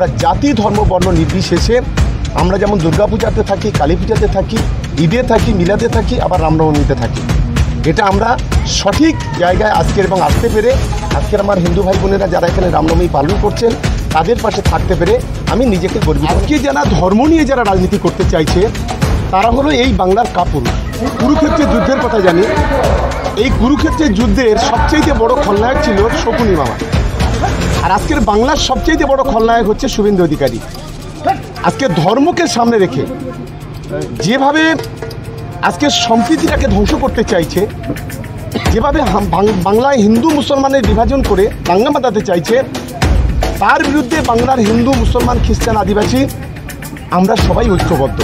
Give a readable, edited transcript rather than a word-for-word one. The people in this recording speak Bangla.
আমরা জাতি ধর্ম বর্ণ নির্বিশেষে আমরা যেমন দুর্গাপূজাতে থাকি, কালী পূজাতে থাকি, ঈদে থাকি, মিলাদে থাকি, আবার রামনবমীতে থাকি। এটা আমরা সঠিক জায়গায় আজকের এবং আসতে পেরে আজকের আমার হিন্দু ভাই বোনেরা যারা এখানে রামনবমী পালন করছেন তাদের পাশে থাকতে পেরে আমি নিজেকে গর্বিত। আজকে যারা ধর্ম নিয়ে যারা রাজনীতি করতে চাইছে তারা হলো এই বাংলার কাপুরুষ। কুরুক্ষেত্রের যুদ্ধের কথা জানি, এই কুরুক্ষেত্রের যুদ্ধের সবচেয়ে বড় খলনায়ক ছিল শকুনি মামা, আর আজকের বাংলার সবচেয়ে বড় খলনায়ক হচ্ছে শুভেন্দু অধিকারী। আজকে ধর্মকে সামনে রেখে যেভাবে আজকে সম্প্রীতিটাকে ধ্বংস করতে চাইছে, যেভাবে বাংলায় হিন্দু মুসলমানের বিভাজন করে দাঙ্গা বাঁধাতে চাইছে, তার বিরুদ্ধে বাংলার হিন্দু মুসলমান খ্রিস্টান আদিবাসী আমরা সবাই ঐক্যবদ্ধ।